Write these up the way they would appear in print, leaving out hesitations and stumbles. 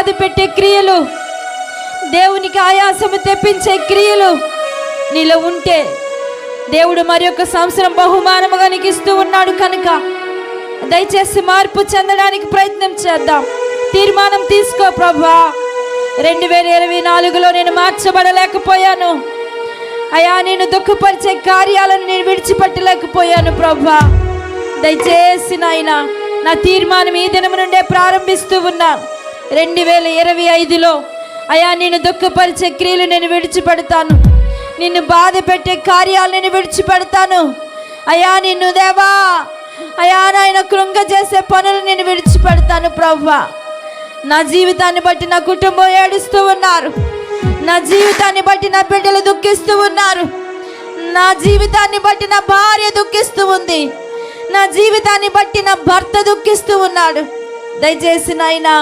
బాధ పెట్టే క్రియలు, దేవునికి ఆయాసము తెప్పించే క్రియలు నీలో ఉంటే దేవుడు మరి ఒక సంవత్సరం బహుమానముగా నీకు ఇస్తూ ఉన్నాడు కనుక దయచేసి మార్పు చెందడానికి ప్రయత్నం చేద్దాం. తీర్మానం తీసుకో. ప్రభువా, 2024లో నేను మార్చబడలేకపోయాను అయ్యా, నేను దుఃఖపరిచే కార్యాలను నేను విడిచిపెట్టలేకపోయాను. ప్రభువా, దయచేసి నాయన నా తీర్మానం ఈ దినం నుండే ప్రారంభిస్తూ ఉన్నా. 2025లో అయ్యా, నేను దుఃఖపరిచే క్రియలు నేను విడిచిపెడతాను, నిన్ను బాధ పెట్టే కార్యాలు నేను విడిచిపెడతాను అయ్యా. నిన్ను దేవా అయ్యా నాయన కృంగ చేసే పనులు నేను విడిచిపెడతాను. ప్రభువా, నా జీవితాన్ని బట్టి నా కుటుంబం ఏడుస్తూ ఉన్నారు, నా జీవితాన్ని బట్టి నా బిడ్డలు దుఃఖిస్తూ ఉన్నారు, నా జీవితాన్ని బట్టి నా భార్య దుఃఖిస్తూ ఉంది, నా జీవితాన్ని బట్టి నా భర్త దుఃఖిస్తూ ఉన్నాడు. దయచేసి నాయనా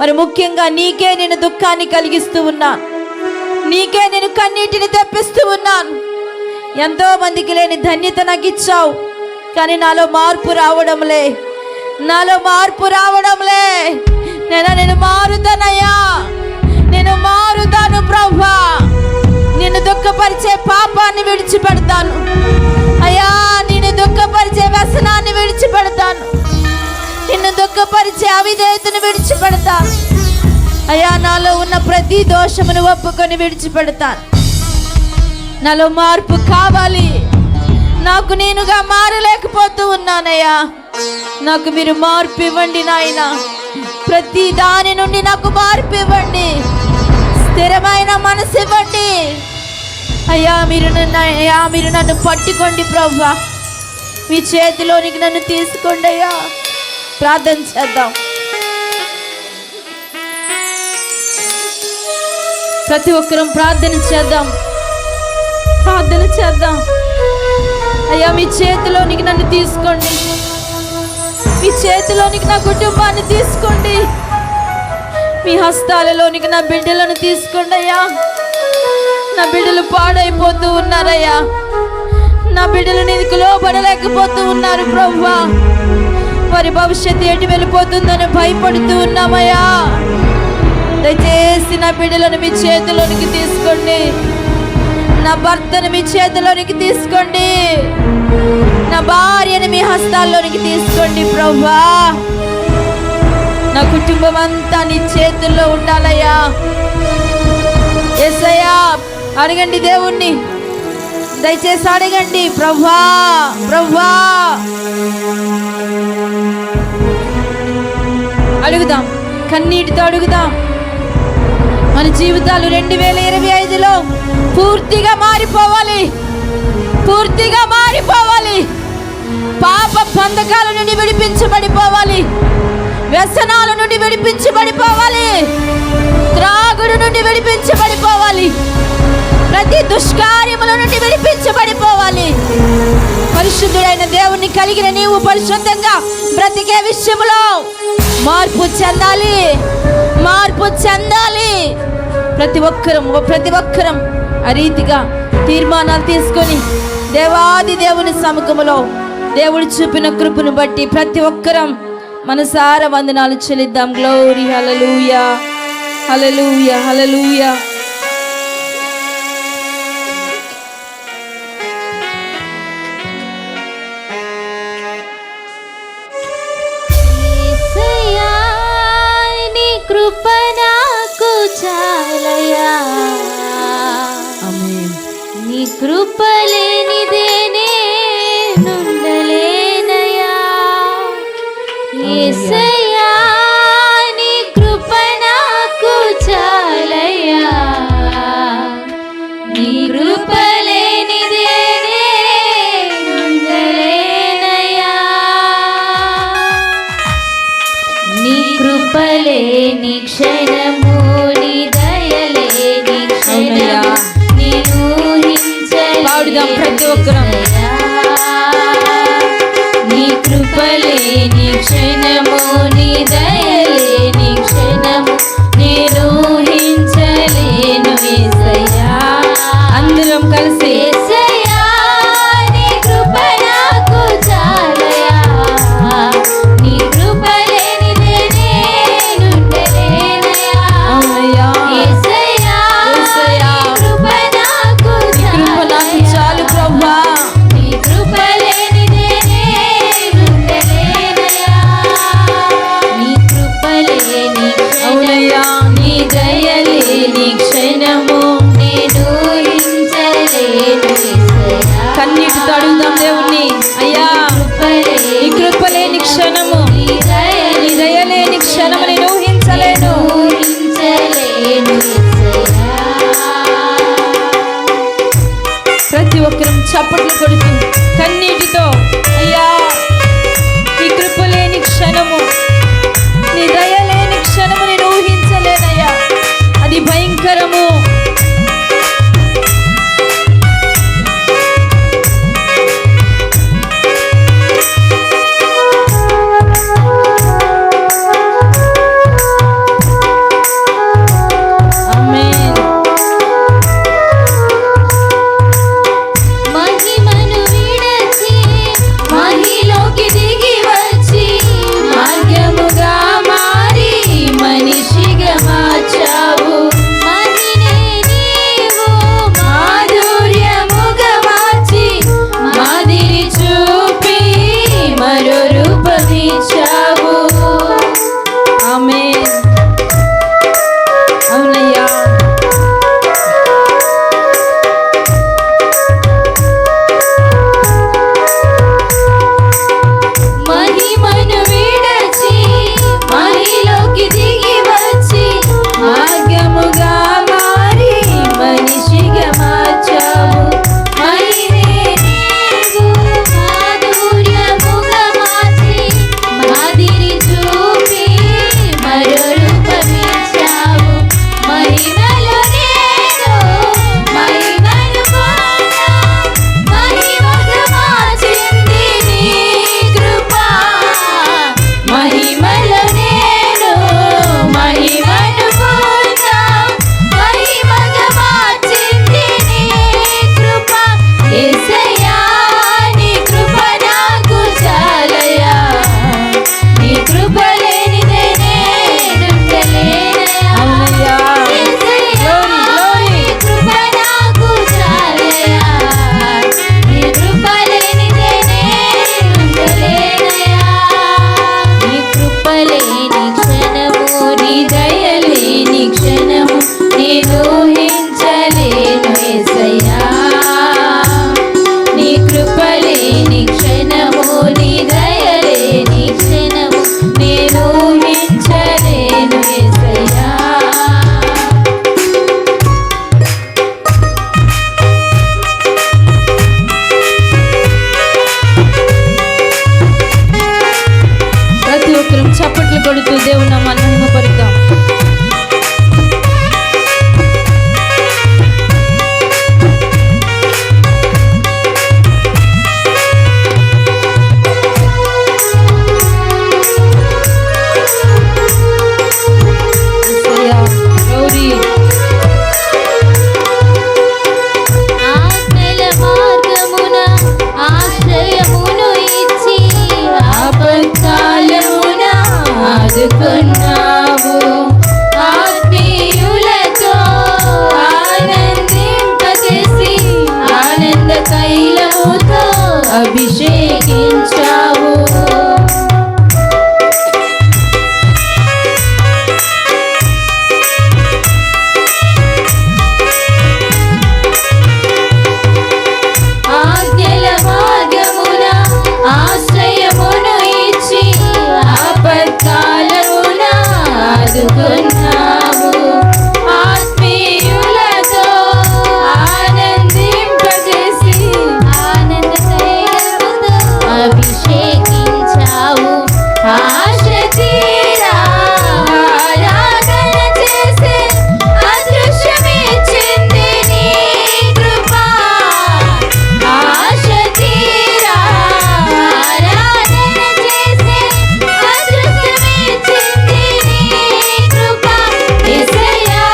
మరి ముఖ్యంగా నీకే నేను దుఃఖాన్ని కలిగిస్తూ ఉన్నాను, నీకే నేను కన్నీటిని తెప్పిస్తూ ఉన్నాను. ఎంతో మందికి లేని ధన్యత నాకు ఇచ్చావు, కానీ నాలో మార్పు రావడంలే, నాలో మార్పు రావడంలే. నేను మారుతానయ్యా, నేను మారుతాను. ప్రభువా, నిన్ను దుఃఖపరిచే పాపాన్ని విడిచిపెడతాను అయ్యా, నిన్ను దుఃఖపరిచే వ్యసనాన్ని విడిచిపెడతాను, నిన్ను దుఃఖపరిచే అవిధేయతను విడిచిపెడతాను అయ్యా. నాలో ఉన్న ప్రతి దోషమును ఒప్పుకొని విడిచిపెడతాను. నాలో మార్పు కావాలి, నాకు నేనుగా మారలేకపోతూ ఉన్నానయ్యా. నాకు మీరు మార్పు ఇవ్వండి నాయన, ప్రతి దాని నుండి నాకు మార్పు ఇవ్వండి, స్థిరమైన మనసు ఇవ్వండి అయ్యా. మీరు నన్ను పట్టుకోండి ప్రభువా, మీ చేతిలోనికి నన్ను తీసుకోండి అయ్యా. ప్రార్థన చేద్దాం. ప్రతి ఒక్కరం ప్రార్థన చేద్దాం, ప్రార్థన చేద్దాం అయ్యా. మీ చేతిలోనికి నన్ను తీసుకోండి, మీ చేతిలోనికి నా కుటుంబాన్ని తీసుకోండి, మీ హస్తాలలోనికి నా బిడ్డలను తీసుకోండి అయ్యా. నా బిడ్డలు పాడైపోతూ ఉన్నారయ్యా, నా బిడ్డలు నీకు లోబడలేకపోతూ ఉన్నారు ప్రభువా. వారి భవిష్యత్తు ఎటు వెళ్ళిపోతుందని భయపడుతూ ఉన్నామయ్యా. దయచేసి నా బిడ్డలను మీ చేతిలోనికి తీసుకోండి, నా భర్తను మీ చేతిలోనికి తీసుకోండి, నా భార్యను మీ హస్తాల్లోనికి తీసుకోండి ప్రభువా. నా కుటుంబం అంతా నీ చేతుల్లో ఉండాలయ్యా. యేసయ్యా, అడగండి దేవుణ్ణి, దయచేసి అడగండి ప్రభువా, ప్రభువా. అడుగుదాం, కన్నీటితో అడుగుదాం. మన జీవితాలు 2025లో పూర్తిగా మారిపోవాలి, పూర్తిగా మారిపోవాలి. పాప బంధకాల నుండి విడిపించబడిపోవాలి, వ్యసనాల నుండి విడిపించబడిపోవాలి, త్రాగుడు నుండి విడిపించబడిపోవాలి, ప్రతి దుష్కార్యముల నుండి విడిపించబడిపోవాలి. పరిశుద్ధుడైన దేవుణ్ణి కలిగిన నీవు పరిశుద్ధంగా బ్రతికే విషయంలో మార్పు చెందాలి, మార్పు చెందాలి. ప్రతి ఒక్కరం ఆ రీతిగా తీర్మానాలు తీసుకొని దేవాది దేవుని సముఖములో దేవుడు చూపిన కృపను బట్టి ప్రతి ఒక్కరం మనసారా వందనాలు చెల్లిద్దాం. గ్లోరీ, హల్లెలూయా, హల్లెలూయా, హల్లెలూయా. కృప నాకు చాలయా, నీ కృప లేనిదేనే నుండలేనయా. యేసయ్యా, నీ కృప నాకు చాలయా, నీ కృప లేనిదేనే నుండలేనయా. నీ కృపలేని క్షణము, నీ దయలేని క్షణము, నేను ఊహించలేను. ప్రతి ఒక్కరం నీ కృపలేని క్షణము, నీ దయలేని క్షణము, నేను ఊహించలేను. యేసయ్యా, అందరం కలిసి యేసయ్యా, నీ కృప నాకు చాలయా, నీ కృప లేనిదే నేనుండలేనయా. కొడుతూ కన్నీటితో, అయ్యా నీ కృప లేని క్షణము, నీ దయ లేని క్షణము నేను ఊహించలేనయ్యా, అది భయంకరము. చప్పట్లు కొడుతూ దేవుని నామాన్ని మహిమపరుద్దాం. ఆదుకున్నావు ఆత్మీయులతో ఆనందింపజేసి ఆనంద తైలముతో అభిషేకించావు. ఆజ్ఞల మార్గమున ఆశ్రయమును ఇచ్చి ఆపత్కాలమున ఆదుకున్నావు. ఆత్మీయులతో ఆనందింపజేసి ఆనంద తైలముతో అభిషేకించావు. ఆశ తీరా ఆరాధన చేసే అదృశ్యమిచ్చింది నీ కృప. ఆశ తీరా ఆరాధన చేసే అదృశ్యమిచ్చింది నీ కృప. యేసయ్యా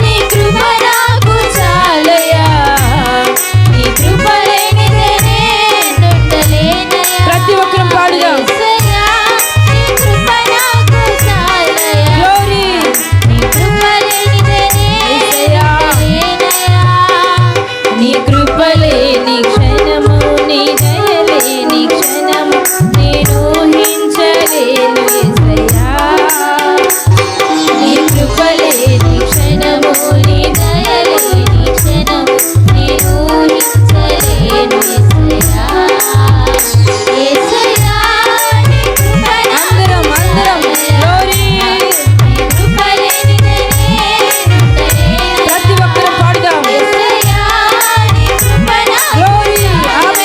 నీ కృప నాకు చాలయ్యా, నీ కృప లేనిదే నేనుండలేనయ్యా. ప్రతి ఒక్కరం పాడుదాం. యేసయ్యా నీ కృప నాకు చాలయ్యా, గ్లోరీ. నీ కృప లేనిదే నేనుండలేనయ్యా. నీ కృప లేని క్షణము, నీ దయ లేని క్షణము నేను ఊహించలేను యేసయ్యా. నీ కృప లేని క్షణము, నీ దయ లేని క్షణము నేను ఊహించలేను యేసయ్యా. యేసయ్యా నీ కృప అందరం అందరం గ్లోరీ. నీ కృప లేనిదే నేనుండలేనయ్యా. ప్రతి ఒక్కరం పాడుదాం. యేసయ్యా నీ కృప నాకు గ్లోరీ. చాలయ్యా,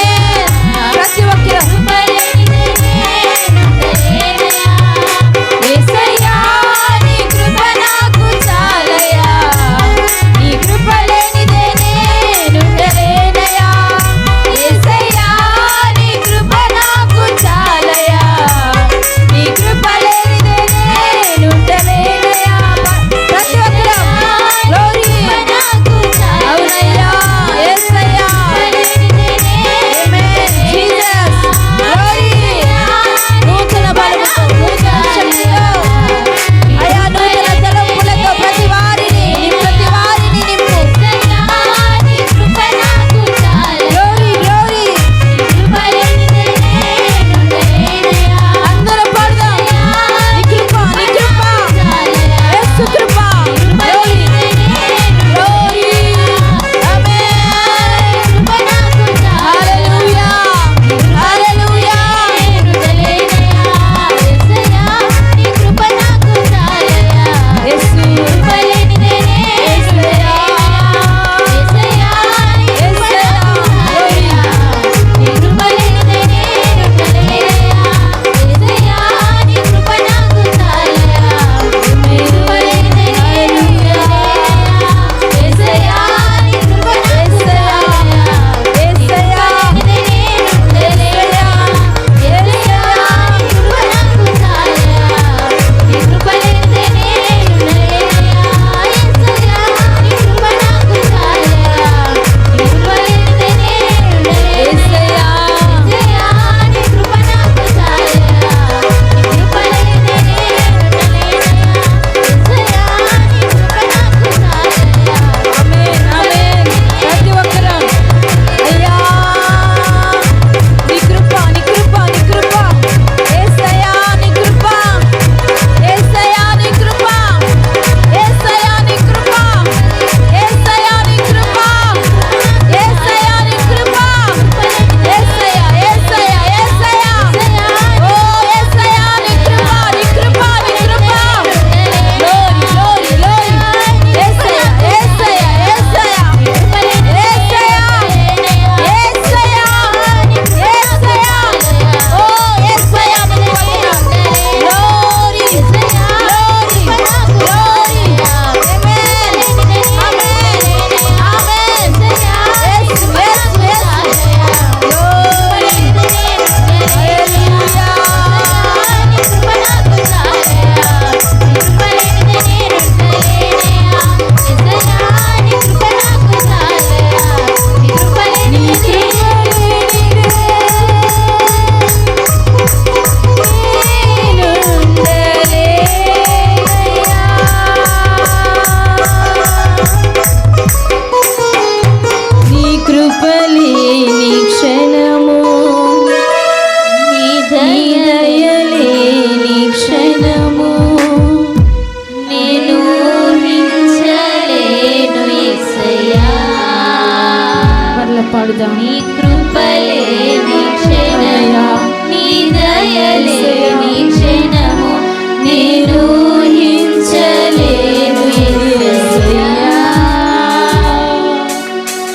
పాడుదాం. నీ కృపలేని క్షణము, నీ దయలేని క్షణము నేను ఊహించలేను యేసయ్యా.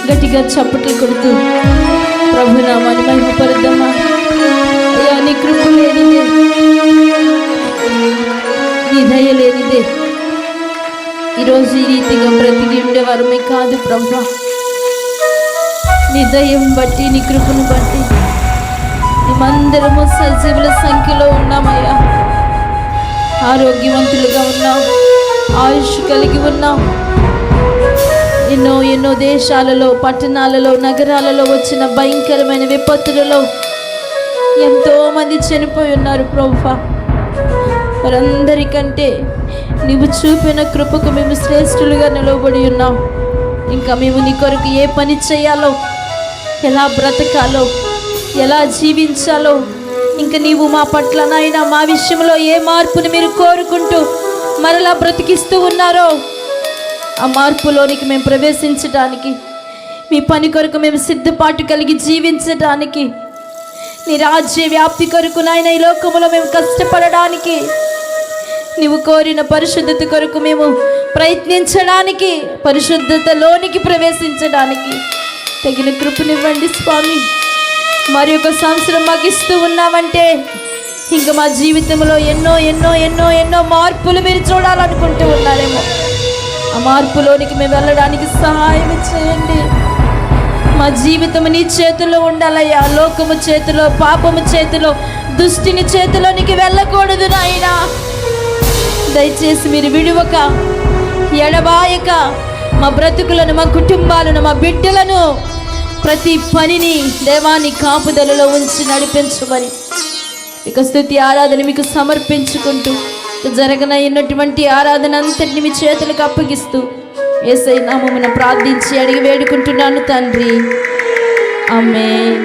గట్టిగా చప్పట్లు కొడుతూ ప్రభు నామాన్ని మహిమపరుద్దామా. అయ్యా నీ కృప లేనిదే, నీ దయ లేనిదే ఈరోజు ఈ రీతిగా బ్రతికి ఉండేవారమే కాదు ప్రభు. నీ దయం బట్టి, నీ కృపను బట్టి మేమందరము సజీవుల సంఖ్యలో ఉన్నామయ్యా. ఆరోగ్యవంతులుగా ఉన్నాం, ఆయుష్ కలిగి ఉన్నాం. ఎన్నో ఎన్నో దేశాలలో, పట్టణాలలో, నగరాలలో వచ్చిన భయంకరమైన విపత్తులలో ఎంతోమంది చనిపోయి ఉన్నారు ప్రభువా. వారందరికంటే నీవు చూపిన కృపకు మేము శ్రేష్ఠులుగా నిలవబడి ఉన్నాం. ఇంకా మేము నీ కొరకు ఏ పని చేయాలో, ఎలా బ్రతకాలో, ఎలా జీవించాలో, ఇంకా నీవు మా పట్ల నాయనా మా విషయంలో ఏ మార్పుని మీరు కోరుకుంటూ మరలా బ్రతికిస్తూ ఉన్నారో ఆ మార్పులోనికి మేము ప్రవేశించడానికి, మీ పని కొరకు మేము సిద్ధపాటు కలిగి జీవించడానికి, నీ రాజ్య వ్యాప్తి కొరకు నాయన ఈ లోకములో మేము కష్టపడడానికి, నీవు కోరిన పరిశుద్ధత కొరకు మేము ప్రయత్నించడానికి, పరిశుద్ధతలోనికి ప్రవేశించడానికి తగిన కృపనివ్వండి స్వామి. మరి ఒక సంవత్సరం మాకు ఇస్తూ ఉన్నామంటే ఇంకా మా జీవితంలో ఎన్నో ఎన్నో ఎన్నో ఎన్నో మార్పులు మీరు చూడాలనుకుంటూ ఉన్నారేమో. ఆ మార్పులోనికి మేము వెళ్ళడానికి సహాయం చేయండి. మా జీవితం నీ చేతిలో ఉండాలయ్యా. లోకము చేతిలో, పాపము చేతిలో, దుష్టిని చేతిలోనికి వెళ్ళకూడదు నాయనా. దయచేసి మీరు విడువక, ఎడబాయక మా బ్రతుకులను, మా కుటుంబాలను, మా బిడ్డలను, ప్రతి పనిని దేవాని కాపుదలలో ఉంచి నడిపించమని ఇక స్తుతి ఆరాధన మీకు సమర్పించుకుంటూ జరగనైనటువంటి ఆరాధన అంతటిని మీ చేతులకు అప్పగిస్తూ యేసయ్య నామమున ప్రార్థించి అడిగి వేడుకుంటున్నాను తండ్రి. ఆమేన్.